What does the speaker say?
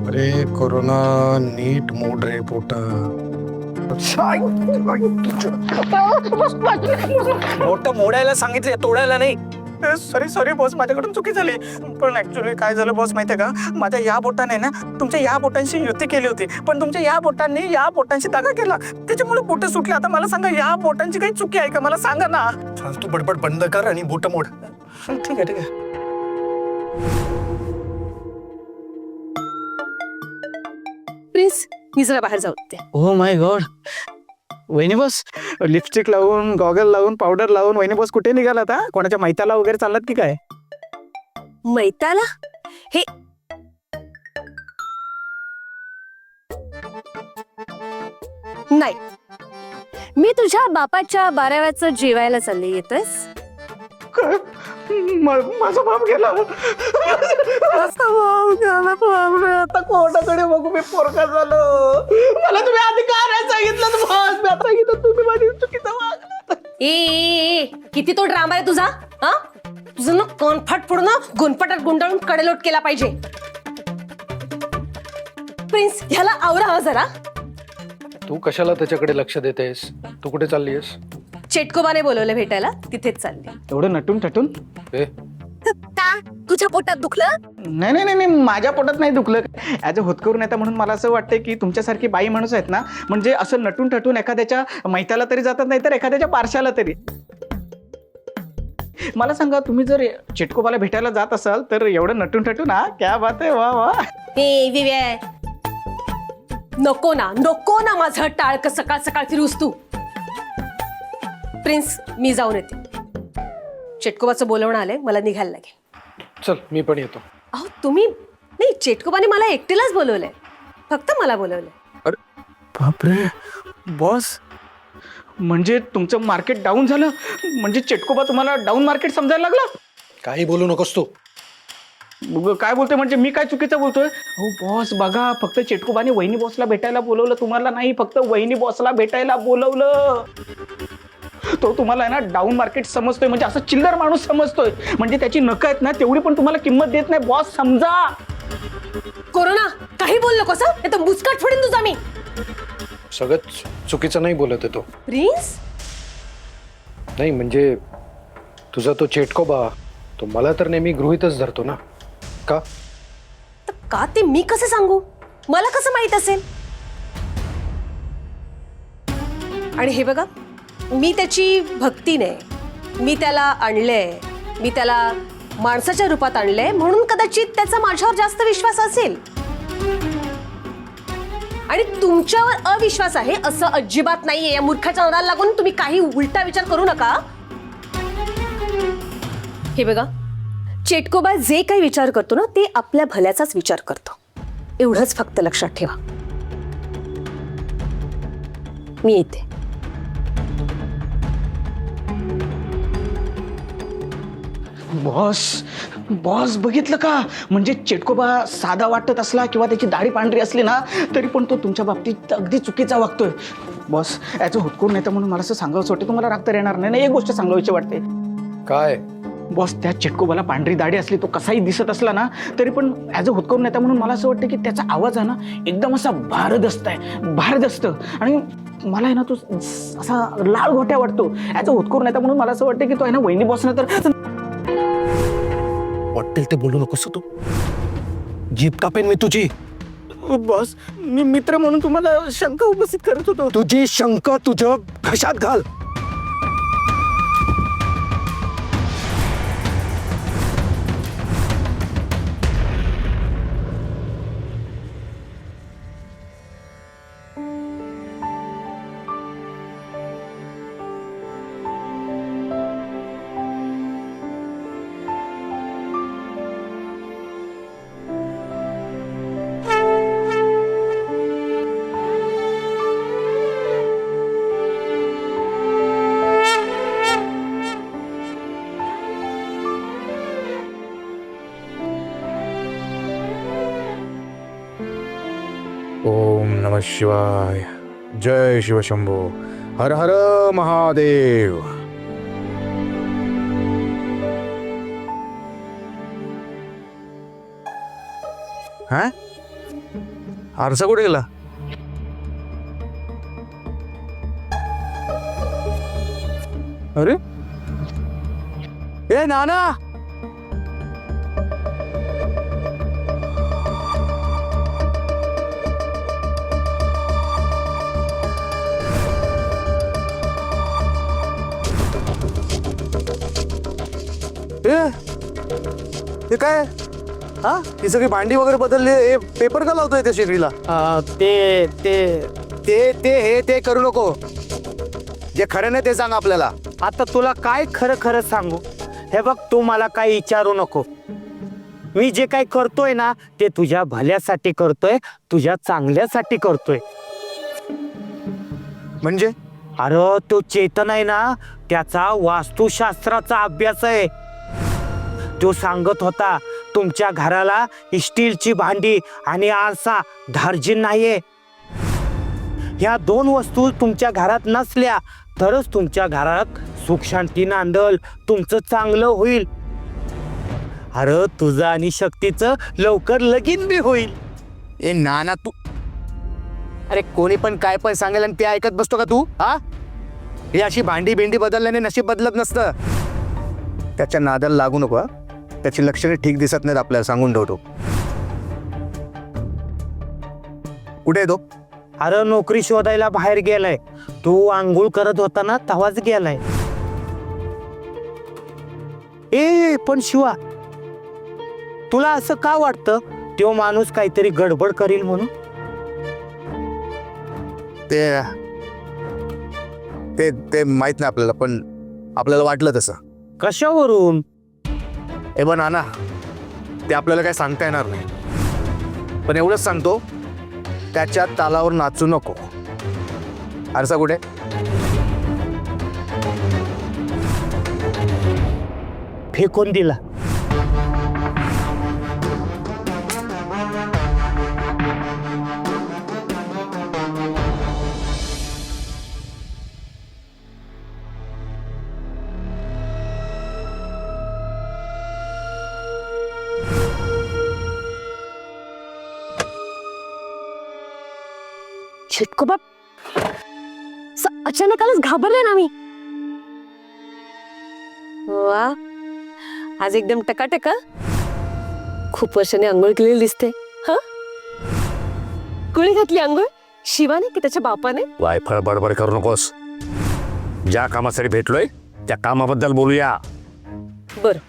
अरे कोरोना नीट मोड रे पोट. मोठं मोडायला सांगितलं, तोडायला नाही. सॉरी सॉरी बॉस, माझ्याकडून चुकी झाली. पण ऍक्च्युली काय झालं बॉस माहितीये का, माझ्या या बोटाने ना तुमच्या या बोटांशी युती केली होती, पण तुमच्या या बोटांनी या बोटांशी दगा केला, त्याच्यामुळे बोट सुटली. आता मला सांगा, या बोटांची काही चुकी आहे का, मला सांगा ना. तू बडबड बंद कर आणि बोट मोड. ठीक आहे ठीक आहे. प्लीज मी जरा बाहेर जाऊ दे. ओ माय गॉड, वहिनी बॉस लिपस्टिक लावून, गॉगल लावून, पावडर लावून वहिनी बॉस कुठे निघालात? हा, कोणाच्या मैताला वगैरे चाललात की काय? मैताला? हे नाही, मी तुझ्या बापाच्या 12व्याचं जेवायला चालले. येतस? माझा बाप गेला. आता कोणाकडे बघू, मी पोरका झालो. मला तुम्ही आधी का नाही सांगितलं बॉस? मी आता सांगितलं, तुम्ही माझी चुकीचं वागलात. ए किती तो ड्रामा आहे तुझा. हा, तुझं ना कॉन्फाट फोडून गुणपटात गुंडाळून कडेलोट केला पाहिजे. प्रिन्स, ह्याला आवरा हा जरा. तू कशाला त्याच्याकडे लक्ष देतेस? तू कुठे चाललीयस? चेटकोबाने बोलवलं भेटायला, तिथेच चालले. एवढं नटून थटून? ए का तुझ्या पोटात दुखलं? नाही नाही नाही, माझ्या पोटात नाही दुखलं. ॲज अ होतकरून येता म्हणून मला असं वाटतं की तुमच्यासारखी बाई माणूस आहेत ना, म्हणजे असं नटून ठटून एखाद्याच्या मैताला तरी जातात, नाही तर एखाद्याच्या पारशाला तरी. मला सांगा, तुम्ही जर चिटकोबाला भेटायला जात असाल तर एवढं नटून ठटून? हा, क्या बात आहे, वा वा. ए विवे, नको ना माझं टाळक सकाळ सकाळ फिरूस तू. प्रिन्स, मी जाऊन येते. चेटकोबाचं बोलवणं आलंय, मला निघायला लागेल. चल, मी पण येतो. अहो तुम्ही नाही, चेटकोबाने मला एकटीलाच बोलवलंय, फक्त मला बोलवलंय. बापरे बॉस, म्हणजे तुमचं मार्केट डाऊन झालं? म्हणजे चेटकोबा तुम्हाला डाऊन मार्केट समजायला लागला? काही बोलू नकोस तू. काय बोलतोय म्हणजे? मी काय चुकीचं बोलतोय? हो बॉस बघा, फक्त चेटकोबाने वहिनी बॉसला भेटायला बोलवलं, तुम्हाला नाही. फक्त वहिनी बॉसला भेटायला बोलवलं. तो तुम्हाला आहे ना डाऊन मार्केट समजतोय, म्हणजे असं चिल्लर माणूस समजतोय. म्हणजे त्याची नखं आहेत ना, तेवढी पण तुम्हाला किंमत देत नाही. बॉस समजा. कोरोना, काही बोल नकोस हं? नाही तर मुस्काट फोडीन तुझा मी. सगळं चुकीचं नाही बोलत आहे तो. प्रिन्स, नाही म्हणजे तुझा तो चेटकोबा, तो मला तर नेहमी गृहीतच धरतो ना. का? तर का ते मी कसं सांगू? मला कसं माहित असेल? आणि हे बघा, मी त्याची भक्ती नाही, मी त्याला आणलंय, मी त्याला माणसाच्या रूपात आणलंय, म्हणून कदाचित त्याचा माझ्यावर जास्त विश्वास असेल. आणि तुमच्यावर अविश्वास आहे असं अजिबात नाहीये. या मूर्खाच्या नादाला लागून तुम्ही काही उलटा विचार करू नका. हे बघा, चेटकोबा जे काही विचार करतो ना, ते आपल्या भल्याचाच विचार करतो. एवढंच फक्त लक्षात ठेवा. मी येते. बॉस बॉस, बघितलं का? म्हणजे चेटकोबा साधा वाटत असला किंवा त्याची दाढी पांढरी असली ना, तरी पण तो तुमच्या बाबतीत अगदी चुकीचा वागतोय. बॉस, याचं होतकरून येतं म्हणून मला असं सांगावंसं वाटतं. तुम्हाला राग तर येणार नाही ना? एक गोष्ट सांगावीची वाटते. काय? बॉस, त्या चेटकोबाला पांढरी दाढी असली, तो कसाही दिसत असला ना, तरी पण ॲज अ होतकरून येता म्हणून मला असं वाटतं की त्याचा आवाज आहे ना, एकदम असा भारदस्त आहे, भारदस्त. आणि मला आहे ना, तो असा लाल घोट्या वाटतो. ॲज अ होतकरून येता म्हणून मला असं वाटतं की तो आहे ना, वहिनी बॉसनं तर वाटेल ते बोलू नकोस तू. जीप कापेन मी तुझी. बॉस, मी मित्र म्हणून तुम्हाला शंका उपस्थित करत होतो. तुझी शंका तुझ्या घशात घाल. ओम नमः शिवाय. जय शिवशंभो. हर हर महादेव. हा आरसा कुठे गेला? अरे ए नाना, हे काय? हा ही सगळी भांडी वगैरे बदलली, हे पेपर का लावतोय त्या शेगडीला? ते ते ते ते हे ते करू नको. जे खरं नाही ते सांग आपल्याला. आता तुला काय खरं खरं सांगू? हे बघ, तू मला काही विचारू नको. मी जे काही करतोय ना ते तुझ्या भल्यासाठी करतोय, तुझ्या चांगल्यासाठी करतोय. म्हणजे अरे तो चेतन आहे ना, त्याचा वास्तुशास्त्राचा अभ्यास आहे. तो सांगत होता तुमच्या घराला स्टीलची भांडी आणि आरसा धार्जिन नाहीये. ह्या दोन वस्तू तुमच्या घरात नसल्या तरच तुमच्या घरात सुख शांती नांदल, तुमचं चांगलं होईल. अरे तुझं आणि शक्तीचं लवकर लगीन बी होईल. ए नाना तू, अरे कोणी पण काय पण सांगेल आणि ते ऐकत बसतो का तू? हा ही अशी भांडी भेंडी बदलल्याने नशीब बदलत नसतं. त्याच्या नादाला लागू नको. त्याची लक्षणे ठीक दिसत नाहीत आपल्याला, सांगून ठेवतो. कुठे आहे तो? अरे नोकरी शोधायला बाहेर गेलाय. तू आंघोळ करत होता ना तेव्हाच गेलाय. ए पण शिवा, तुला असं का वाटतं तो माणूस काहीतरी गडबड करील म्हणून? ते ते ते माहित नाही आपल्याला, पण आपल्याला वाटलं तसं. कशावरून? ए बन नाना, ते आपल्याला काय सांगता येणार नाही, पण एवढंच सांगतो, त्याच्या तालावर नाचू नको. आरसा कुठे? फेकून दिला. चिटको बाप, अचानकच घाबरले ना मी. वा, आज एकदम टकाटका. खूप वर्षांनी आंघोळ केलेली दिसते. हा, कुणी घातली आंघोळ? शिवाने की त्याच्या बापाने? वायफळ बडबड करू नकोस. ज्या कामासाठी भेटलोय त्या कामाबद्दल बोलूया. बरं,